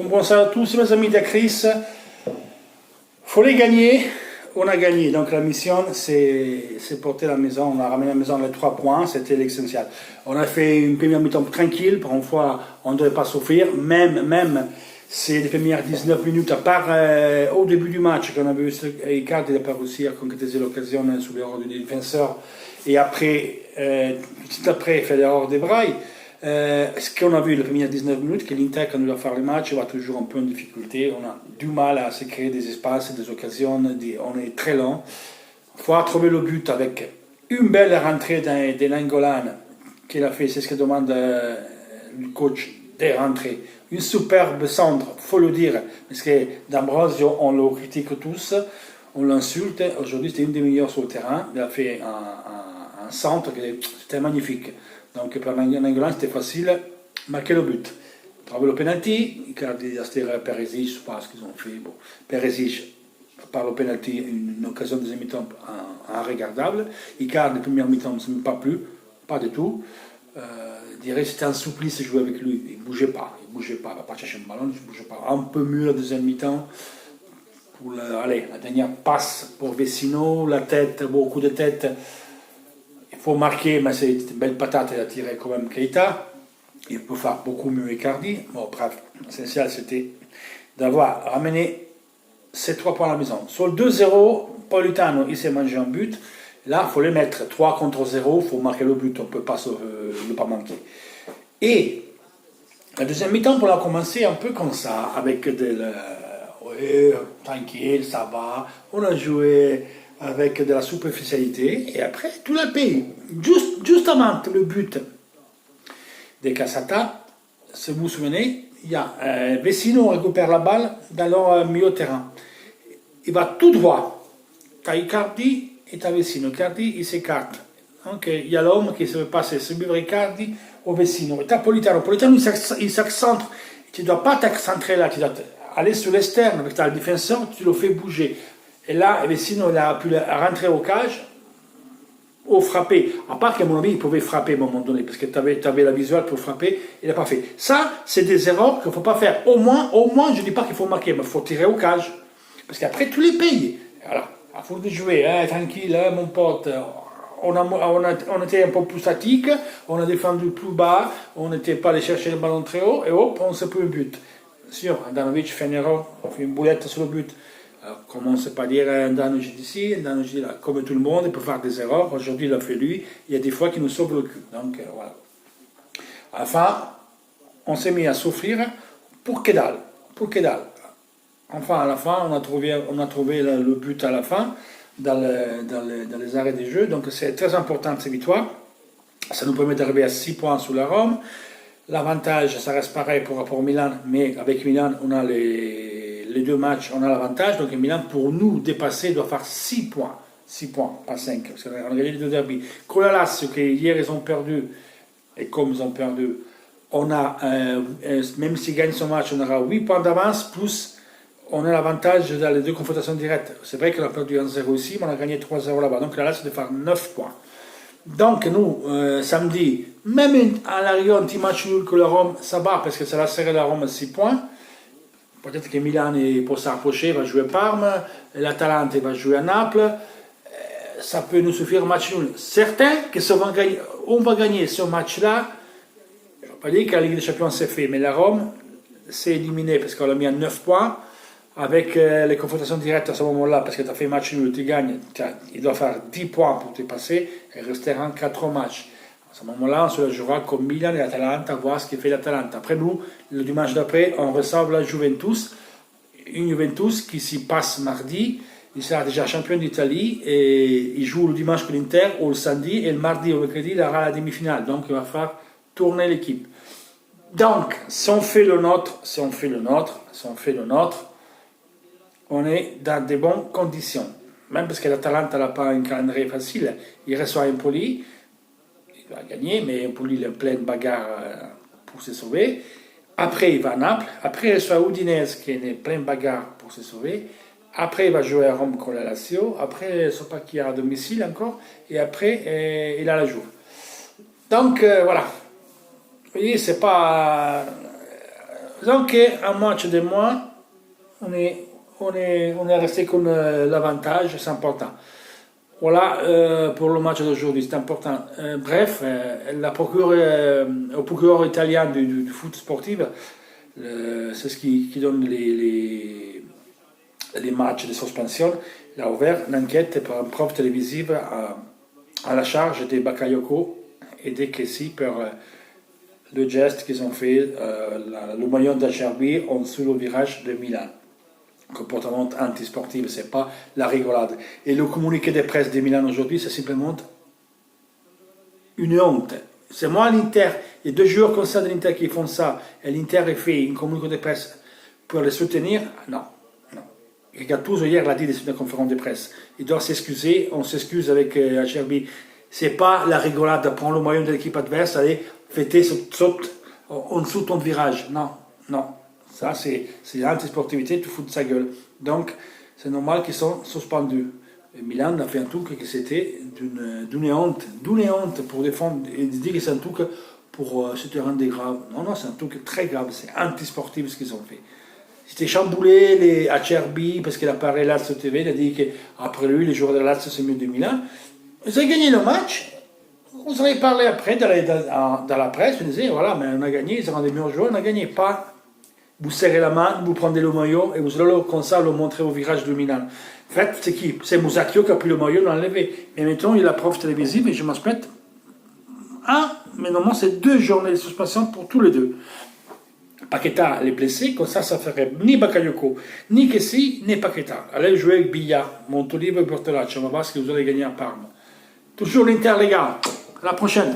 Bonsoir à tous les amis de Chris. Faut les gagner. On a gagné. Donc la mission, c'est porter la maison. On a ramené à la maison les 3 points. C'était l'essentiel. On a fait une première mi-temps tranquille. Pour une fois, on ne devait pas souffrir. Même c'est les premières 19 minutes, à part au début du match, qu'on a vu Icardi n'a pas réussi à concrétiser l'occasion sous l'erreur du défenseur. Et après, tout après, il fait l'erreur des Brailles. Ce qu'on a vu les premières 19 minutes, que l'Inter, quand il doit faire le match, va toujours un peu en difficulté. On a du mal à se créer des espaces, des occasions. On est très lent. Il faut trouver le but avec une belle rentrée de Nainggolan qu'il a fait. C'est ce que demande le coach des rentrées. Une superbe centre, il faut le dire. Parce que D'Ambrosio, on le critique tous, on l'insulte. Aujourd'hui, c'était une des meilleures sur le terrain. Il a fait un centre qui était magnifique. Donc pour Nainggolan, c'était facile, marquer le but. Trouver le penalty, Icardi a stiré Perisic, je sais pas ce qu'ils ont fait. Bon, Perisic, par le penalty, une occasion de deuxième mi-temps regardable. Icardi, première mi-temps, ça ne me pas plu, pas du tout. Je dirais que c'était un supplice de jouer avec lui. Il ne bougeait pas, il va pas chercher un ballon, il ne bougeait pas. Un peu mieux la deuxième mi-temps. Pour la dernière passe pour Vecino, la tête, beaucoup de tête. Il faut marquer, mais c'est une belle patate, il a tiré quand même Keita. Il peut faire beaucoup mieux Icardi. Bon, bref, l'essentiel c'était d'avoir ramené ces 3 points à la maison. Sur le 2-0, Politano, il s'est mangé un but. Là, il faut les mettre 3 contre 0, il faut marquer le but, on ne peut pas ne pas manquer. Et la deuxième mi-temps, on a commencé un peu comme ça, avec tranquille, ça va. On a joué avec de la superficialité, et après, tout le pays, juste avant le but de Cassata, si vous vous souvenez, il y a Vecino récupère la balle dans leur milieu de terrain. Il va tout droit. T'as Icardi et t'as Vecino. Icardi, il s'écarte. Donc, il y a l'homme qui se veut passer, suivre Icardi au Vecino. Et t'as Politano. Politano, il s'accentre. Tu ne dois pas t'accentrer là, tu dois aller sur l'externe avec le défenseur, tu le fais bouger. Et là, Vecino, il a pu rentrer au cage ou frapper. À part qu'à mon avis, il pouvait frapper à un moment donné, parce que tu avais la visuelle pour frapper, il n'a pas fait. Ça, c'est des erreurs qu'il ne faut pas faire. Au moins, je ne dis pas qu'il faut marquer, mais il faut tirer au cage. Parce qu'après, tous les pays. Voilà, à force de jouer, tranquille, mon pote. On était un peu plus statique, on a défendu plus bas, on n'était pas allé chercher le ballon très haut, et hop, on s'est pris le but. Sûr, Andanovic fait une erreur, on fait une boulette sur le but. Alors, comment on ne sait pas dire Andanovic d'ici, Andanovic là, comme tout le monde, il peut faire des erreurs. Aujourd'hui, il a fait lui, il y a des fois qu'il nous sauve le cul. Donc, voilà. Enfin, on s'est mis à souffrir pour Kedal. Enfin, à la fin, on a trouvé le but à la fin, dans les arrêts des jeux. Donc, c'est très important cette victoire. Ça nous permet d'arriver à 6 points sous la Rome. L'avantage, ça reste pareil pour rapport au Milan, mais avec Milan, on a les 2 matchs, on a l'avantage. Donc, Milan, pour nous dépasser, doit faire 6 points. 6 points, pas 5, parce qu'on a gagné les 2 derbys. Colas, hier, ils ont perdu, et comme ils ont perdu, on a, même s'ils gagnent son match, on aura 8 points d'avance, plus on a l'avantage dans les 2 confrontations directes. C'est vrai qu'on a perdu 1-0 ici, mais on a gagné 3-0 là-bas. Donc là, c'est de faire 9 points. Donc nous, samedi, même à l'arrière, un petit match nul que la Rome, ça va, parce que ça va serrer la Rome à 6 points. Peut-être que Milan, pour s'approcher, va jouer Parme, l'Atalante va jouer à Naples. Ça peut nous suffire un match nul. Certains que on va gagner ce match-là. Je ne veux pas dire que la Ligue des Champions s'est fait, mais la Rome s'est éliminée parce qu'on l'a mis à 9 points. Avec les confrontations directes à ce moment-là, parce que tu as fait match nul, tu gagnes, il doit faire 10 points pour te passer, et il restera 4 matchs. À ce moment-là, on se la jouera comme Milan et l'Atalanta, voir ce qu'il fait l'Atalanta. Après nous, le dimanche d'après, on reçoit la Juventus, une Juventus qui s'y passe mardi, il sera déjà champion d'Italie, et il joue le dimanche contre l'Inter, ou le samedi, et le mardi ou le mercredi, il aura la demi-finale, donc il va faire tourner l'équipe. Donc, si on fait le nôtre, on est dans de bonnes conditions. Même parce que l'Atalanta n'a pas un calendrier facile. Il reçoit Empoli, il va gagner, mais Empoli il est en pleine bagarre pour se sauver. Après, il va à Naples. Après, il reçoit Udinese, qui est en pleine bagarre pour se sauver. Après, il va jouer à Rome contre la Lazio. Après, je ne sais pas qui a à domicile encore. Et après, il a la Juve. Donc, voilà. Vous voyez, c'est pas... Disons qu'un match de moins, on est resté con l'avantage, c'est important. Voilà pour le match d'aujourd'hui, c'est important. Bref, au procureur italien du foot sportif, c'est ce qui donne les matchs de suspension. Il a ouvert une enquête par une preuve télévisive à la charge de Bakayoko et de Kessie pour le geste qu'ils ont fait, le maillot d'Acerbi en dessous le virage de Milan. Comportement antisportif, c'est pas la rigolade. Et le communiqué de presse de Milan aujourd'hui, c'est simplement une honte. C'est moi l'Inter, il y a 2 joueurs comme ça de l'Inter qui font ça, et l'Inter a fait une communiqué de presse pour les soutenir. Non. Et Gattuso hier l'a dit dans une conférence de presse. Il doit s'excuser, on s'excuse avec Acerbi. C'est pas la rigolade de prendre le maillot de l'équipe adverse, aller fêter en dessous de ton virage. Non. Ça, c'est l'antisportivité, tu fous de sa gueule. Donc, c'est normal qu'ils sont suspendus. Et Milan a fait un truc qui c'était d'une honte pour défendre et dire que c'est un truc pour se rendre grave. Non, c'est un truc très grave, c'est antisportif ce qu'ils ont fait. C'était chamboulé les Acerbi parce qu'il apparaît là sur TV, il a dit qu'après lui, les joueurs de Lazio c'est mieux de Milan. Ils ont gagné le match. Vous en avez parlé après dans la presse, vous disiez voilà, mais on a gagné, ils ont des meilleurs joueurs, on n'a gagné pas. Vous serrez la main, vous prenez le maillot et vous allez comme ça le montrer au virage de Milan. En fait, c'est qui? C'est Musacchio qui a pris le maillot, l'a enlevé. Et maintenant, il y a la preuve télévisive et je m'aspecte. Mais normalement, c'est 2 journées de suspension pour tous les deux. Paqueta les blessé, comme ça ferait ni Bakayoko, ni Kessie, ni Paqueta. Allez jouer avec Billa, Montolivo et Bertolacci. On va voir ce que vous allez gagner à Parme. Toujours l'Inter, les gars. À la prochaine.